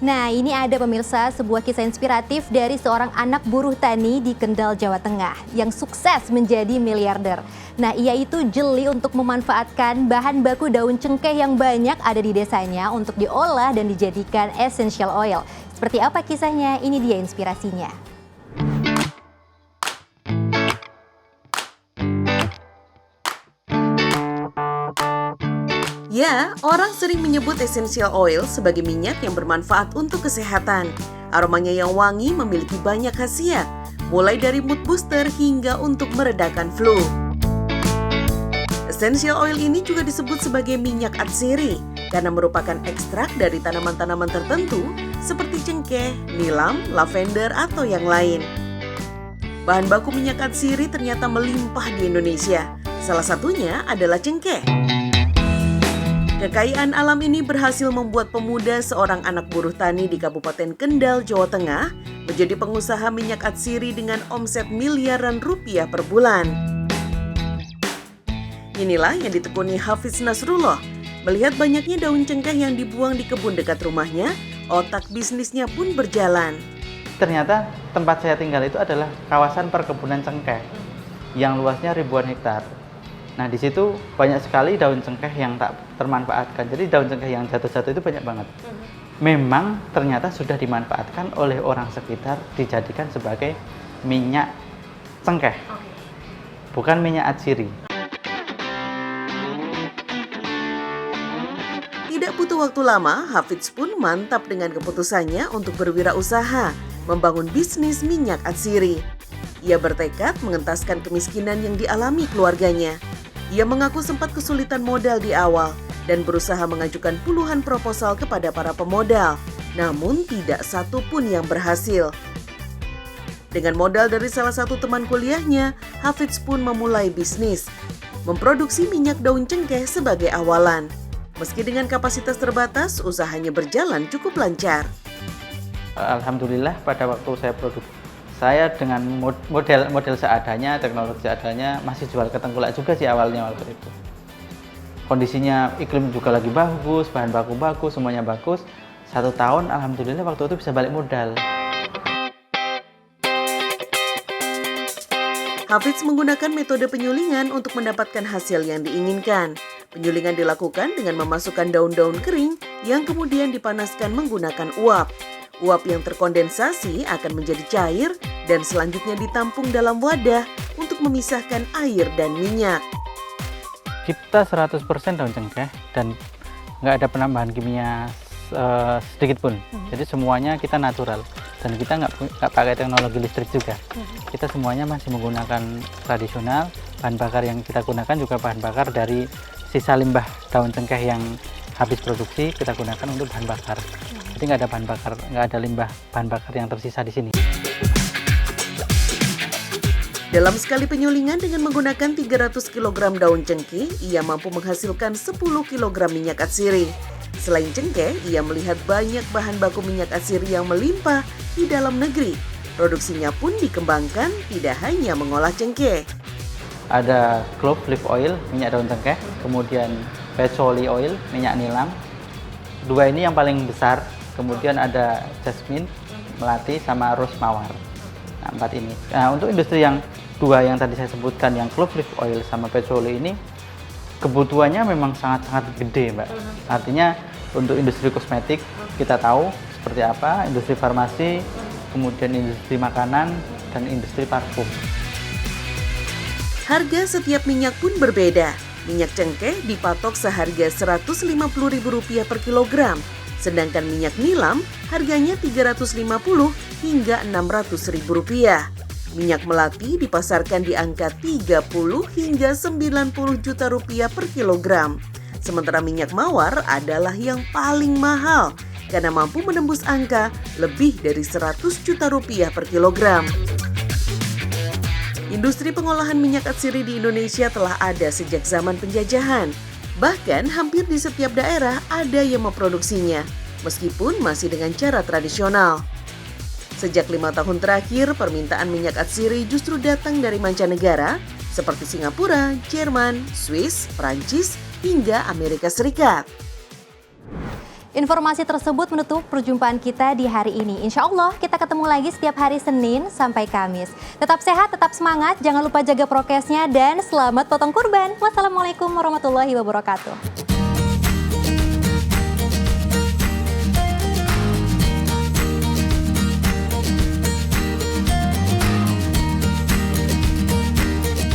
Nah, ini ada pemirsa sebuah kisah inspiratif dari seorang anak buruh tani di Kendal, Jawa Tengah yang sukses menjadi miliarder. Nah, ia itu jeli untuk memanfaatkan bahan baku daun cengkeh yang banyak ada di desanya untuk diolah dan dijadikan essential oil. Seperti apa kisahnya? Ini dia inspirasinya. Ya, orang sering menyebut essential oil sebagai minyak yang bermanfaat untuk kesehatan. Aromanya yang wangi memiliki banyak khasiat, mulai dari mood booster hingga untuk meredakan flu. Essential oil ini juga disebut sebagai minyak atsiri karena merupakan ekstrak dari tanaman-tanaman tertentu seperti cengkeh, nilam, lavender, atau yang lain. Bahan baku minyak atsiri ternyata melimpah di Indonesia. Salah satunya adalah cengkeh. Kekayaan alam ini berhasil membuat pemuda seorang anak buruh tani di Kabupaten Kendal, Jawa Tengah menjadi pengusaha minyak atsiri dengan omset miliaran rupiah per bulan. Inilah yang ditekuni Hafiz Nasrullah. Melihat banyaknya daun cengkeh yang dibuang di kebun dekat rumahnya, otak bisnisnya pun berjalan. Ternyata tempat saya tinggal itu adalah kawasan perkebunan cengkeh yang luasnya ribuan hektar. Nah, di situ banyak sekali daun cengkeh yang tak termanfaatkan. Jadi daun cengkeh yang jatuh-jatuh itu banyak banget. Memang ternyata sudah dimanfaatkan oleh orang sekitar, dijadikan sebagai minyak cengkeh. Bukan minyak atsiri. Tidak butuh waktu lama, Hafiz pun mantap dengan keputusannya untuk berwirausaha, membangun bisnis minyak atsiri. Ia bertekad mengentaskan kemiskinan yang dialami keluarganya. Ia mengaku sempat kesulitan modal di awal dan berusaha mengajukan puluhan proposal kepada para pemodal, namun tidak satu pun yang berhasil. Dengan modal dari salah satu teman kuliahnya, Hafiz pun memulai bisnis, memproduksi minyak daun cengkeh sebagai awalan. Meski dengan kapasitas terbatas, usahanya berjalan cukup lancar. Alhamdulillah pada waktu saya produksi, saya dengan model seadanya, teknologi seadanya, masih jual ke tengkulak juga sih awalnya waktu itu. Kondisinya iklim juga lagi bagus, bahan baku bagus, semuanya bagus. 1 tahun alhamdulillah waktu itu bisa balik modal. Hafiz menggunakan metode penyulingan untuk mendapatkan hasil yang diinginkan. Penyulingan dilakukan dengan memasukkan daun-daun kering yang kemudian dipanaskan menggunakan uap. Uap yang terkondensasi akan menjadi cair dan selanjutnya ditampung dalam wadah untuk memisahkan air dan minyak. Kita 100% daun cengkeh dan nggak ada penambahan kimia sedikit pun. Jadi semuanya kita natural dan kita nggak pakai teknologi listrik juga. Kita semuanya masih menggunakan tradisional. Bahan bakar yang kita gunakan juga bahan bakar dari sisa limbah daun cengkeh yang habis produksi kita gunakan untuk bahan bakar. Jadi nggak ada limbah bahan bakar yang tersisa di sini. Dalam sekali penyulingan dengan menggunakan 300 kg daun cengkeh, ia mampu menghasilkan 10 kg minyak atsiri. Selain cengkeh, ia melihat banyak bahan baku minyak atsiri yang melimpah di dalam negeri. Produksinya pun dikembangkan tidak hanya mengolah cengkeh. Ada clove leaf oil, minyak daun cengkeh, kemudian patchouli oil, minyak nilam. 2 ini yang paling besar. Kemudian ada jasmine, melati, sama rose mawar. Nah, 4 ini. Nah, untuk industri yang 2 yang tadi saya sebutkan, yang clove leaf oil sama patchouli ini, kebutuhannya memang sangat-sangat gede, Mbak. Artinya untuk industri kosmetik kita tahu seperti apa, industri farmasi, kemudian industri makanan, dan industri parfum. Harga setiap minyak pun berbeda. Minyak cengkeh dipatok seharga Rp150.000 per kilogram. Sedangkan minyak nilam harganya Rp350 hingga Rp600.000. Minyak melati dipasarkan di angka 30 hingga 90 juta rupiah per kilogram. Sementara minyak mawar adalah yang paling mahal karena mampu menembus angka lebih dari 100 juta rupiah per kilogram. Industri pengolahan minyak atsiri di Indonesia telah ada sejak zaman penjajahan. Bahkan hampir di setiap daerah ada yang memproduksinya, meskipun masih dengan cara tradisional. Sejak 5 tahun terakhir, permintaan minyak atsiri justru datang dari mancanegara seperti Singapura, Jerman, Swiss, Prancis, hingga Amerika Serikat. Informasi tersebut menutup perjumpaan kita di hari ini. Insya Allah kita ketemu lagi setiap hari Senin sampai Kamis. Tetap sehat, tetap semangat, jangan lupa jaga prokesnya, dan selamat potong kurban. Wassalamualaikum warahmatullahi wabarakatuh.